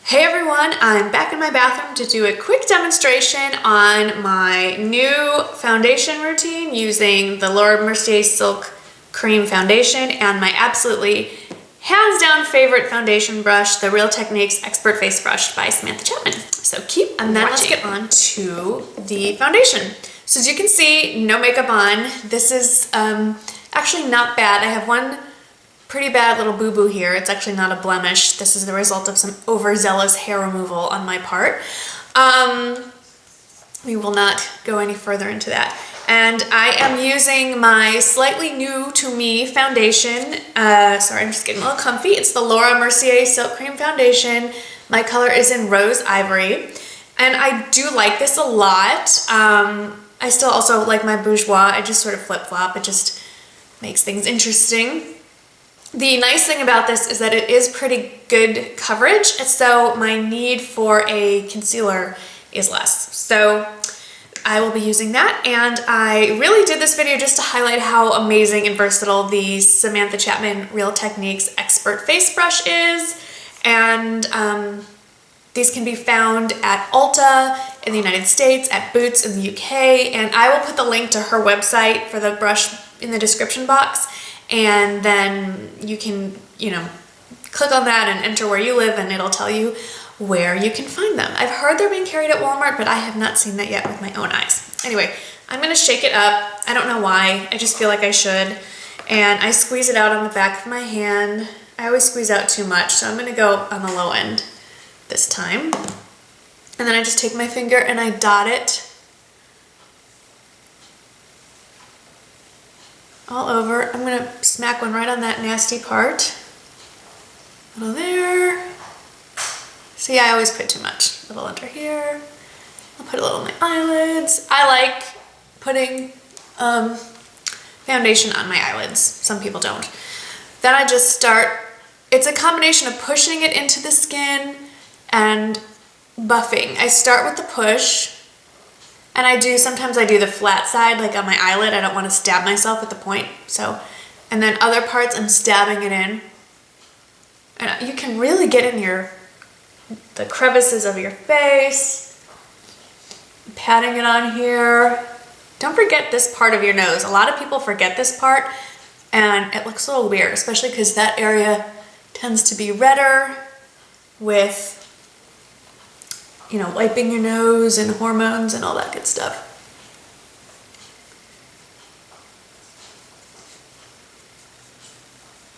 Hey everyone, I'm back in my bathroom to do a quick demonstration on my new foundation routine using the Laura Mercier Silk Cream Foundation and my absolutely hands down favorite foundation brush, the Real Techniques Expert Face Brush by Samantha Chapman. So keep and then watching. Let's get on to the foundation. So as you can see, no makeup on. This is actually not bad. I have one pretty bad little boo-boo here. It's actually not a blemish. This is the result of some overzealous hair removal on my part. We will not go any further into that. And I am using my slightly new to me foundation. Sorry, I'm just getting a little comfy. It's the Laura Mercier Silk Cream Foundation. My color is in Rose Ivory. And I do like this a lot. I still also like my Bourjois. I just sort of flip-flop. It just makes things interesting. The nice thing about this is that it is pretty good coverage, so my need for a concealer is less. So I will be using that, and I really did this video just to highlight how amazing and versatile the Samantha Chapman Real Techniques Expert Face Brush is. And these can be found at Ulta in the United States, at Boots in the UK, and I will put the link to her website for the brush in the description box. And then you can, click on that and enter where you live and it'll tell you where you can find them. I've heard they're being carried at Walmart, but I have not seen that yet with my own eyes. Anyway, I'm gonna shake it up. I don't know why, I just feel like I should. And I squeeze it out on the back of my hand. I always squeeze out too much, so I'm gonna go on the low end this time. And then I just take my finger and I dot it all over. I'm gonna smack one right on that nasty part. A little there. See, I always put too much. A little under here. I'll put a little on my eyelids. I like putting foundation on my eyelids. Some people don't. Then I just start, it's a combination of pushing it into the skin and buffing. I start with the push. And sometimes I do the flat side, like on my eyelid. I don't want to stab myself with the point. So, and then other parts I'm stabbing it in. And you can really get in the crevices of your face. Patting it on here. Don't forget this part of your nose. A lot of people forget this part and it looks a little weird, especially because that area tends to be redder with wiping your nose and hormones and all that good stuff.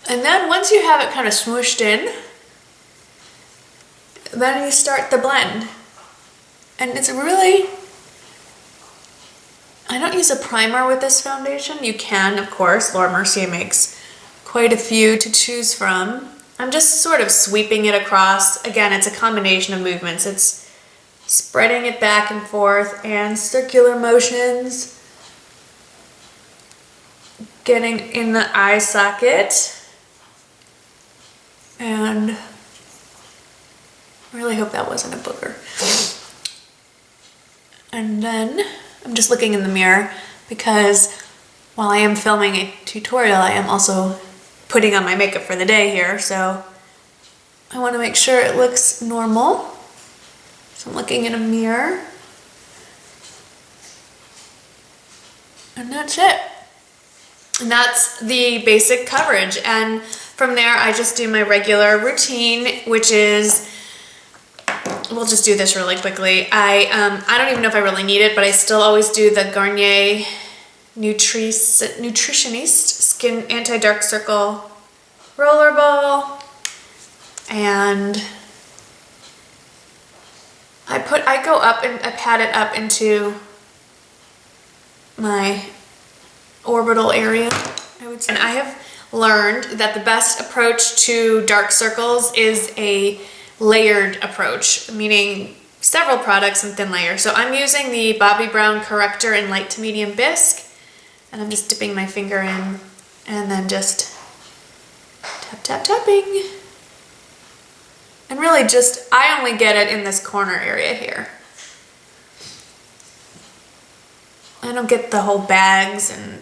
And then once you have it kind of smooshed in, then you start the blend. And it's really, I don't use a primer with this foundation. You can, of course. Laura Mercier makes quite a few to choose from. I'm just sort of sweeping it across. Again, it's a combination of movements. It's spreading it back and forth and circular motions, getting in the eye socket, and I really hope that wasn't a booger. And then I'm just looking in the mirror because while I am filming a tutorial, I am also putting on my makeup for the day here, so I want to make sure it looks normal. So I'm looking in a mirror, and that's it. And that's the basic coverage. And from there, I just do my regular routine, which is, we'll just do this really quickly. I don't even know if I really need it, but I still always do the Garnier Nutritioniste Skin Anti-Dark Circle Rollerball, and I go up and I pat it up into my orbital area, I would say. And I have learned that the best approach to dark circles is a layered approach, meaning several products in thin layers. So I'm using the Bobbi Brown Corrector in light to medium bisque, and I'm just dipping my finger in and then just tapping. And really I only get it in this corner area here. I don't get the whole bags, and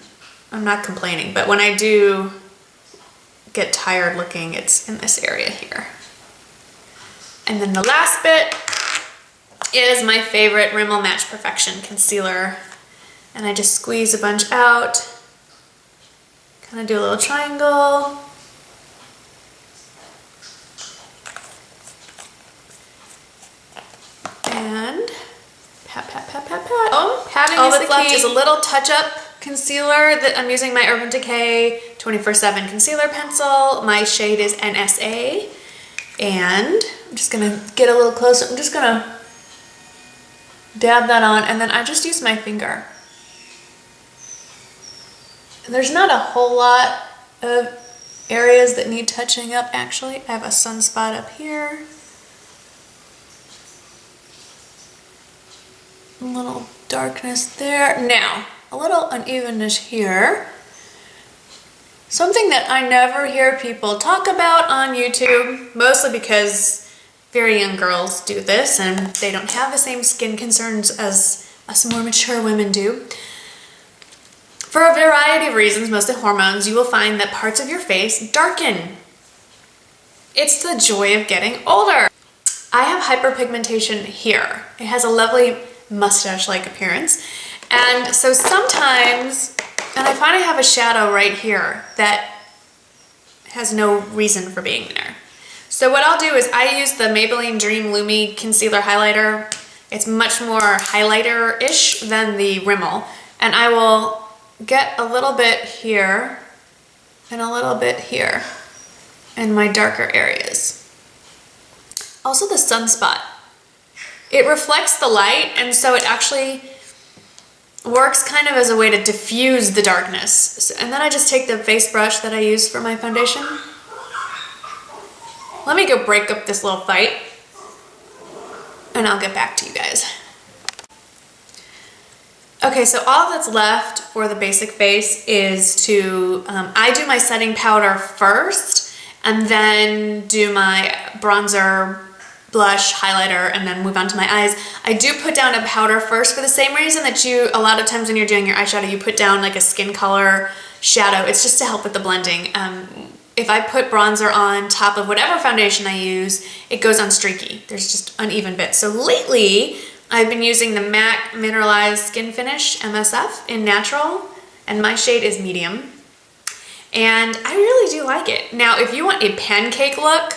I'm not complaining, but when I do get tired looking, it's in this area here. And then the last bit is my favorite Rimmel Match Perfection concealer. And I just squeeze a bunch out, kind of do a little triangle. And pat, pat, pat, pat, pat. Oh, patting all that's left is a little touch-up concealer that I'm using my Urban Decay 24/7 concealer pencil. My shade is NSA. And I'm just gonna get a little closer. I'm just gonna dab that on, and then I just use my finger. And there's not a whole lot of areas that need touching up, actually. I have a sunspot up here. A little darkness there. Now, a little unevenness here. Something that I never hear people talk about on YouTube, mostly because very young girls do this and they don't have the same skin concerns as us more mature women do. For a variety of reasons, mostly hormones, you will find that parts of your face darken. It's the joy of getting older. I have hyperpigmentation here. It has a lovely mustache-like appearance. And so sometimes, and I find I have a shadow right here that has no reason for being there. So what I'll do is I use the Maybelline Dream Lumi Concealer Highlighter. It's much more highlighter-ish than the Rimmel. And I will get a little bit here and a little bit here in my darker areas. Also the sunspot. It reflects the light, and so it actually works kind of as a way to diffuse the darkness. And then I just take the face brush that I use for my foundation. Let me go break up this little fight, and I'll get back to you guys. Okay, so all that's left for the basic face is to, I do my setting powder first, and then do my bronzer, blush, highlighter, and then move on to my eyes. I do put down a powder first for the same reason that a lot of times when you're doing your eyeshadow, you put down like a skin color shadow. It's just to help with the blending. If I put bronzer on top of whatever foundation I use, it goes on streaky. There's just uneven bits. So lately, I've been using the MAC Mineralized Skin Finish MSF in Natural, and my shade is medium. And I really do like it. Now, if you want a pancake look,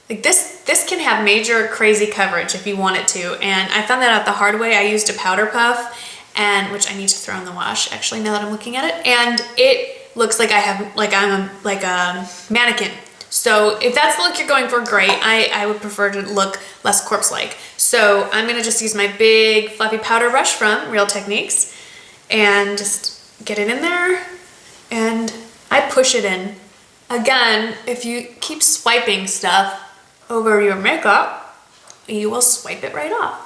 like this can have major crazy coverage if you want it to, and I found that out the hard way. I used a powder puff, and which I need to throw in the wash actually now that I'm looking at it, and it looks like I'm a mannequin. So if that's the look you're going for, great. I would prefer to look less corpse-like. So I'm gonna just use my big fluffy powder brush from Real Techniques and just get it in there, and I push it in. Again, if you keep swiping stuff over your makeup, you will swipe it right off.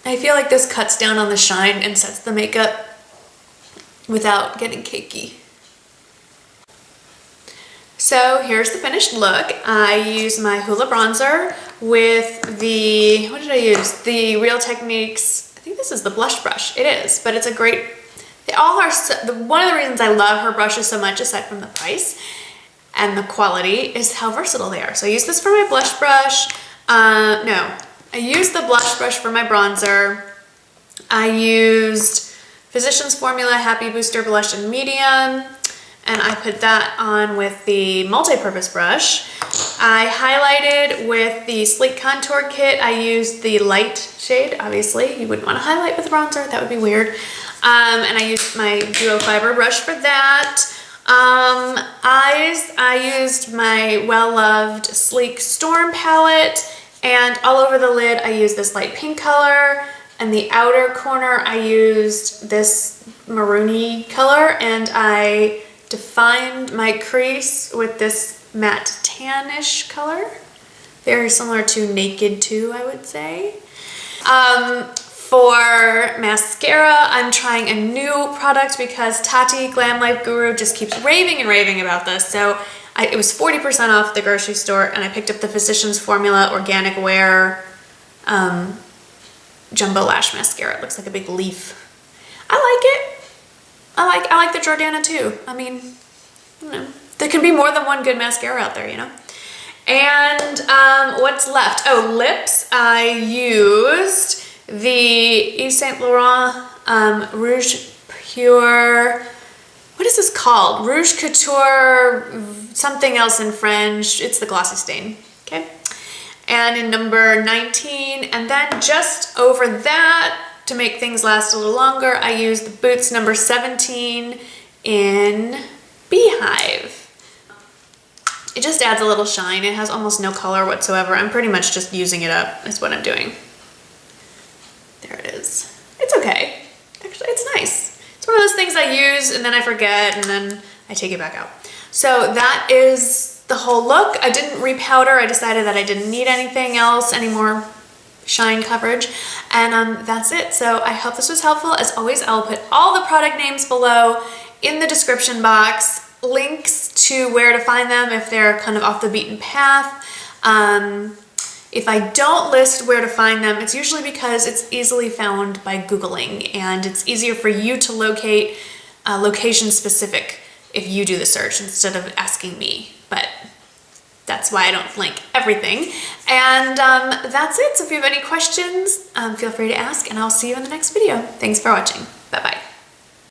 I feel like this cuts down on the shine and sets the makeup without getting cakey. So here's the finished look. I use my Hoola bronzer with the, what did I use? The Real Techniques, I think this is the blush brush. It is, but it's a great, they all are, one of the reasons I love her brushes so much, aside from the price and the quality, is how versatile they are. So I use this for my blush brush. I used the blush brush for my bronzer. I used Physicians Formula Happy Booster Blush in Medium, and I put that on with the multi-purpose brush. I highlighted with the Sleek Contour Kit. I used the light shade, obviously. You wouldn't want to highlight with bronzer, that would be weird. And I used my Duo Fiber brush for that. Eyes, I used my well-loved Sleek Storm palette, and all over the lid I used this light pink color, and the outer corner I used this maroony color, and I defined my crease with this matte tannish color. Very similar to Naked 2, I would say. For mascara, I'm trying a new product because Tati, Glam Life Guru, just keeps raving and raving about this. So it was 40% off at the grocery store, and I picked up the Physicians Formula Organic Wear Jumbo Lash Mascara. It looks like a big leaf. I like it. I like the Jordana too. I mean, you know, there can be more than one good mascara out there, you know? And what's left? Oh, lips. I used the Yves Saint Laurent Rouge Pure, what is this called? Rouge Couture, something else in French. It's the glossy stain, okay? And in number 19, and then just over that, to make things last a little longer, I used the Boots number 17 in Beehive. It just adds a little shine. It has almost no color whatsoever. I'm pretty much just using it up, is what I'm doing. There it is. It's okay. Actually, it's nice. It's one of those things I use and then I forget and then I take it back out. So that is the whole look. I didn't repowder. I decided that I didn't need anything else, any more shine coverage. And that's it. So I hope this was helpful. As always, I'll put all the product names below in the description box. Links to where to find them if they're kind of off the beaten path. If I don't list where to find them, it's usually because it's easily found by Googling, and it's easier for you to locate location specific if you do the search instead of asking me. But that's why I don't link everything. And that's it. So if you have any questions, feel free to ask, and I'll see you in the next video. Thanks for watching. Bye-bye.